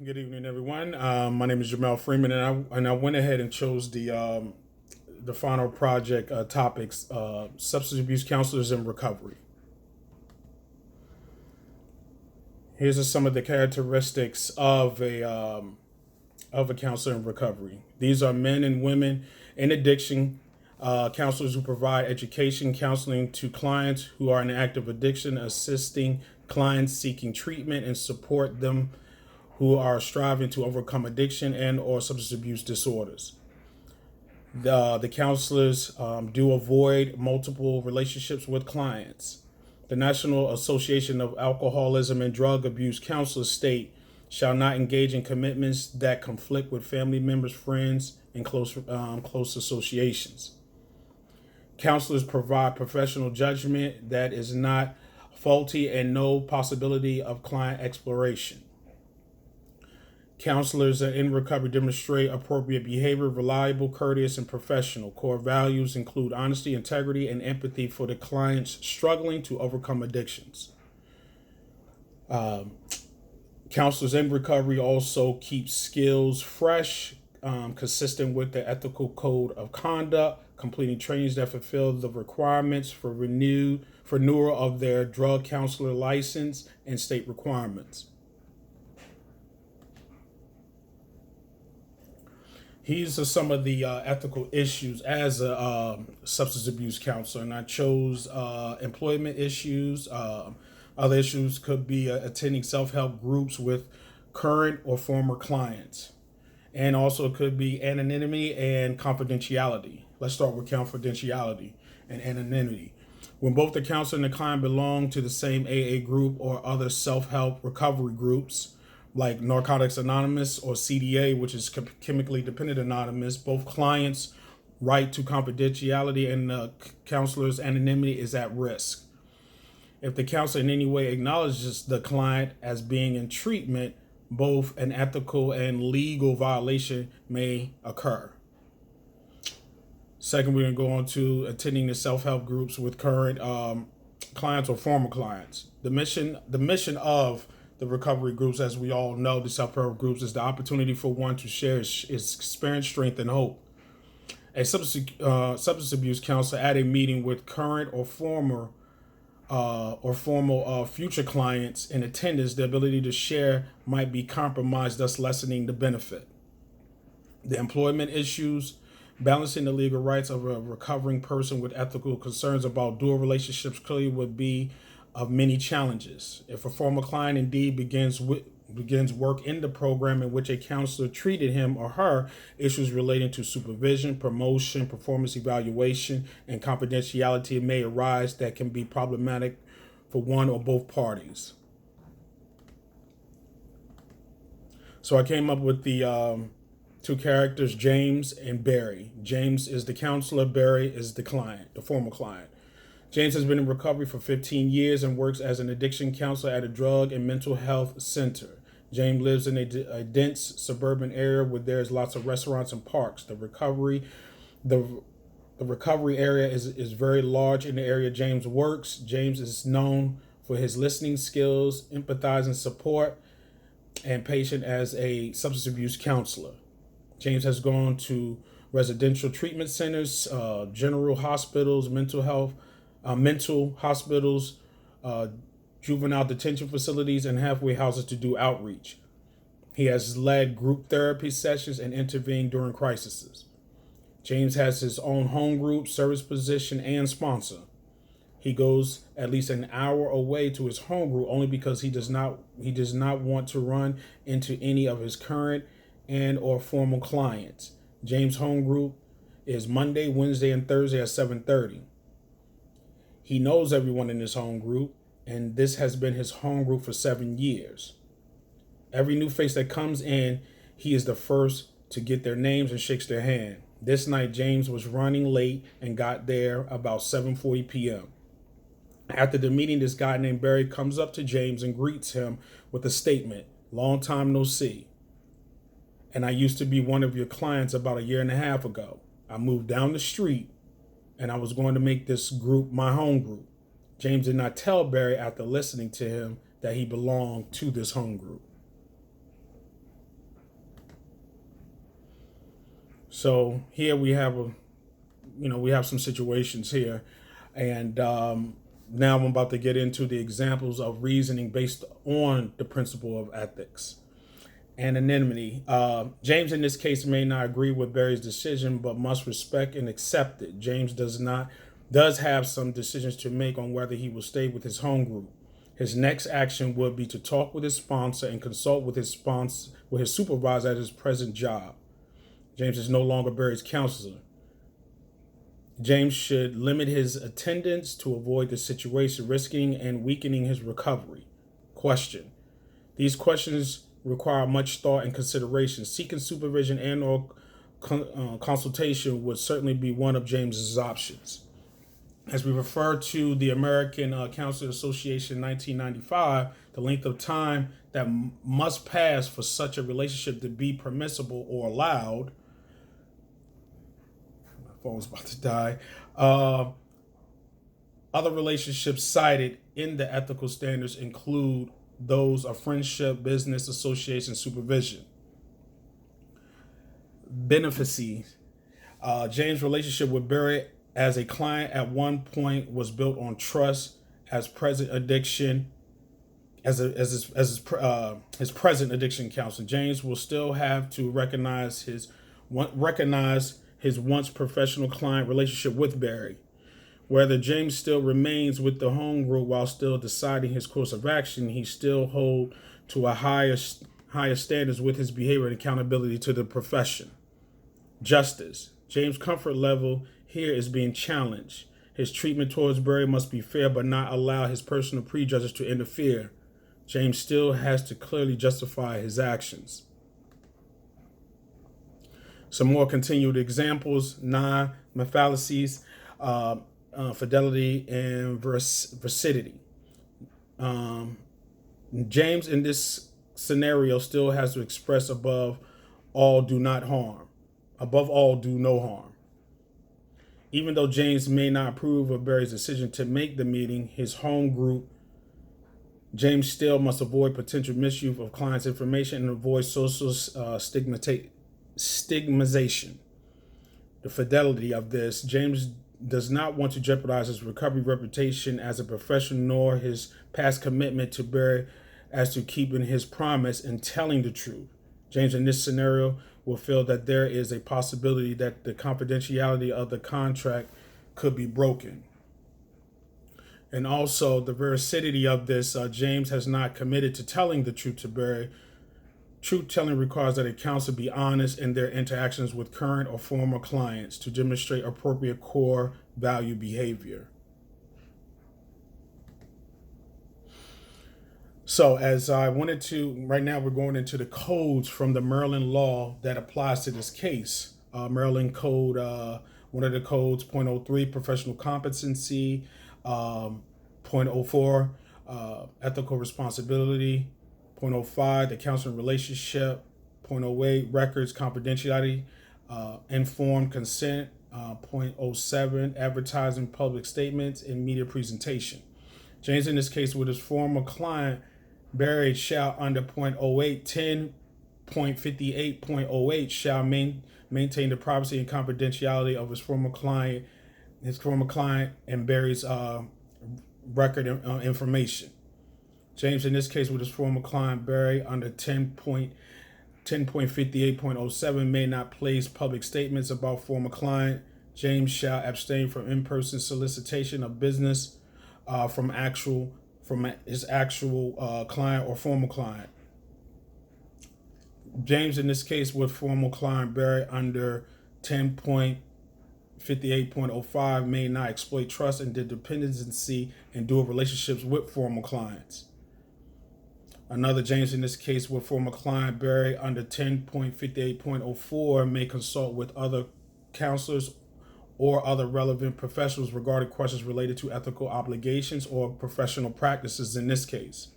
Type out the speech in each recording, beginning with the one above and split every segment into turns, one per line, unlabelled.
Good evening, everyone. My name is Jamel Freeman, and I went ahead and chose the final project topics: substance abuse counselors in recovery. Here's some of the characteristics of a counselor in recovery. These are men and women in addiction. Counselors who provide education, counseling to clients who are in active addiction, assisting clients seeking treatment, and support them who are striving to overcome addiction and or substance abuse disorders. The counselors do avoid multiple relationships with clients. The National Association of Alcoholism and Drug Abuse Counselors state shall not engage in commitments that conflict with family members, friends, and close associations. Counselors provide professional judgment that is not faulty and no possibility of client exploration. Counselors in recovery demonstrate appropriate behavior, reliable, courteous, and professional. Core values include honesty, integrity, and empathy for the clients struggling to overcome addictions. Counselors in recovery also keep skills fresh, consistent with the ethical code of conduct, completing trainings that fulfill the requirements for renewal of their drug counselor license and state requirements. These are some of the ethical issues as a substance abuse counselor, and I chose employment issues. Other issues could be attending self-help groups with current or former clients, and also could be anonymity and confidentiality. Let's start with confidentiality and anonymity. When both the counselor and the client belong to the same AA group or other self-help recovery groups, like Narcotics Anonymous or CDA, which is Chemically Dependent Anonymous, both clients' right to confidentiality and the counselor's anonymity is at risk. If the counselor in any way acknowledges the client as being in treatment, both an ethical and legal violation may occur. Second, we're going to go on to attending the self-help groups with current clients or former clients. The mission of the recovery groups, as we all know, the self-help groups, is the opportunity for one to share his experience, strength, and hope. A substance abuse counselor at a meeting with current or former future clients in attendance, the ability to share might be compromised, thus lessening the benefit. The employment issues, balancing the legal rights of a recovering person with ethical concerns about dual relationships clearly would be of many challenges. If a former client indeed begins work in the program in which a counselor treated him or her, issues relating to supervision, promotion, performance evaluation, and confidentiality may arise that can be problematic for one or both parties. So I came up with the two characters, James and Barry. James is the counselor, Barry is the client, the former client. James has been in recovery for 15 years and works as an addiction counselor at a drug and mental health center. James lives in a dense suburban area where there's lots of restaurants and parks. The recovery area is very large in the area James works. James is known for his listening skills, empathizing support, and patient as a substance abuse counselor. James has gone to residential treatment centers, general hospitals, mental hospitals, juvenile detention facilities, and halfway houses to do outreach. He has led group therapy sessions and intervened during crises. James has his own home group, service position, and sponsor. He goes at least an hour away to his home group only because he does not want to run into any of his current and or former clients. James' home group is Monday, Wednesday, and Thursday at 7:30. He knows everyone in his home group, and this has been his home group for 7 years. Every new face that comes in, he is the first to get their names and shakes their hand. This night, James was running late and got there about 7:40 p.m. After the meeting, this guy named Barry comes up to James and greets him with a statement, "Long time no see. And I used to be one of your clients about a year and a half ago. I moved down the street and I was going to make this group my home group." James did not tell Barry after listening to him that he belonged to this home group. So here we have we have some situations here, and now I'm about to get into the examples of reasoning based on the principle of ethics. Anonymity. James in this case may not agree with Barry's decision, but must respect and accept it. James does have some decisions to make on whether he will stay with his home group. His next action would be to talk with his sponsor and consult with his supervisor at his present job. James is no longer Barry's counselor. James should limit his attendance to avoid the situation, risking and weakening his recovery. Question. These questions require much thought and consideration. Seeking supervision and or consultation would certainly be one of James's options. As we refer to the American Counselor Association 1995, the length of time that must pass for such a relationship to be permissible or allowed. My phone's about to die. Other relationships cited in the ethical standards include those of friendship, business, association, supervision. Benefices. James' relationship with Barry as a client at one point was built on trust. As present addiction, his present addiction counselor, James will still have to recognize his once professional client relationship with Barry. Whether James still remains with the home group while still deciding his course of action, he still hold to a higher standards with his behavior and accountability to the profession. Justice. James' comfort level here is being challenged. His treatment towards Barry must be fair but not allow his personal prejudices to interfere. James still has to clearly justify his actions. Some more continued examples. Fallacies. Fidelity and veracity. James in this scenario still has to express above all do no harm. Even though James may not approve of Barry's decision to make the meeting his home group, James still must avoid potential misuse of clients' information and avoid social stigmatization. The fidelity of this, James does not want to jeopardize his recovery reputation as a professional nor his past commitment to Barry as to keeping his promise and telling the truth. James in this scenario will feel that there is a possibility that the confidentiality of the contract could be broken. And also the veracity of this, James has not committed to telling the truth to Barry. Truth telling requires that a counselor be honest in their interactions with current or former clients to demonstrate appropriate core value behavior. So as I wanted to, right now we're going into the codes from the Maryland law that applies to this case. Maryland code, one of the codes, 0.03, professional competency, 0.04, ethical responsibility, 0.05, the counseling relationship, 0.08, records confidentiality, informed consent, 0.07, advertising public statements, and media presentation. James, in this case, with his former client, Barry shall under 0.08, 10.58.08 shall maintain the privacy and confidentiality of his former client and Barry's record information. James, in this case, with his former client, Barry, under 10.58.07 may not place public statements about former client. James shall abstain from in-person solicitation of business from his actual client or former client. James, in this case, with former client Barry, under 10.58.05 may not exploit trust and dependency and dual relationships with former clients. Another James, in this case, with former client Barry, under 10.58.04 may consult with other counselors or other relevant professionals regarding questions related to ethical obligations or professional practices in this case.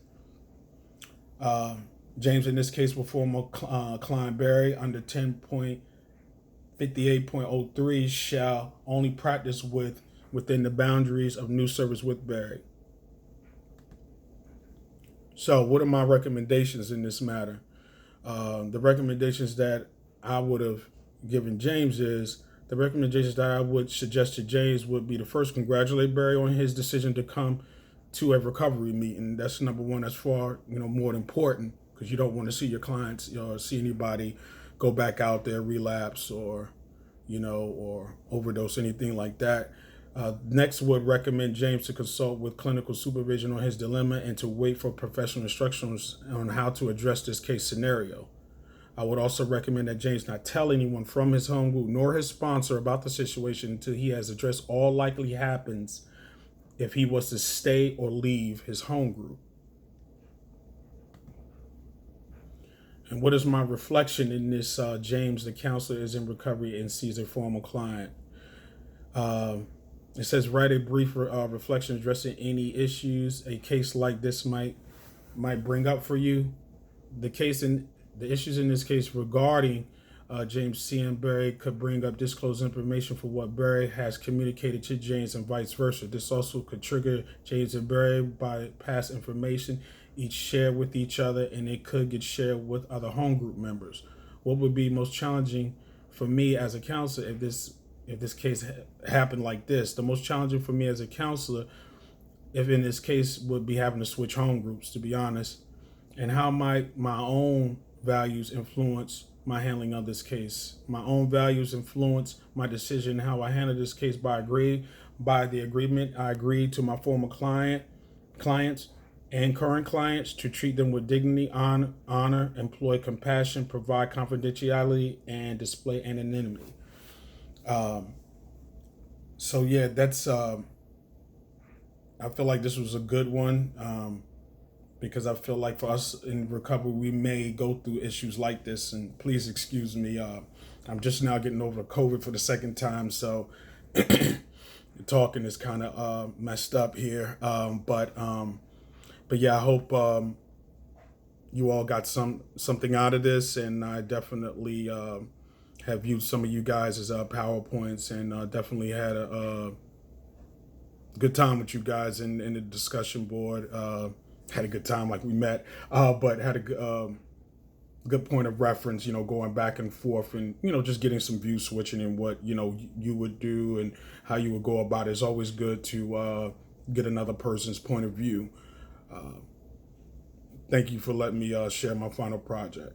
James, in this case, with former client Barry, under 10.58.03 shall only practice within the boundaries of new service with Barry. So what are my recommendations in this matter? The recommendations that I would have given James is the recommendations that I would suggest to James would be to first congratulate Barry on his decision to come to a recovery meeting. That's number one. That's far more important, because you don't want to see your clients see anybody go back out there, relapse, or or overdose, anything like that. Next, would recommend James to consult with clinical supervision on his dilemma and to wait for professional instructions on how to address this case scenario. I would also recommend that James not tell anyone from his home group nor his sponsor about the situation until he has addressed all likely happens if he was to stay or leave his home group. And what is my reflection in this? James, the counselor, is in recovery and sees a former client. It says, write a brief reflection addressing any issues a case like this might bring up for you. The issues in this case regarding James C. Barry could bring up disclosed information for what Barry has communicated to James and vice versa. This also could trigger James and Barry by past information each share with each other, and it could get shared with other home group members. What would be most challenging for me as a counselor if this case happened like this? The most challenging for me as a counselor, if in this case, would be having to switch home groups, to be honest, and how might my own values influence my handling of this case. My own values influence my decision how I handle this case by the agreement I agreed to my former clients and current clients to treat them with dignity, honor, employ compassion, provide confidentiality, and display anonymity. So yeah, that's I feel like this was a good one, because I feel like for us in recovery, we may go through issues like this. And please excuse me, I'm just now getting over COVID for the second time, so talking is kind of messed up here. But yeah, I hope you all got something out of this, and I definitely have viewed some of you guys as PowerPoints, and definitely had a good time with you guys in the discussion board. Had a good time, like we met, but had a good point of reference, going back and forth, and just getting some view switching and what you would do and how you would go about it. It's always good to get another person's point of view. Thank you for letting me share my final project.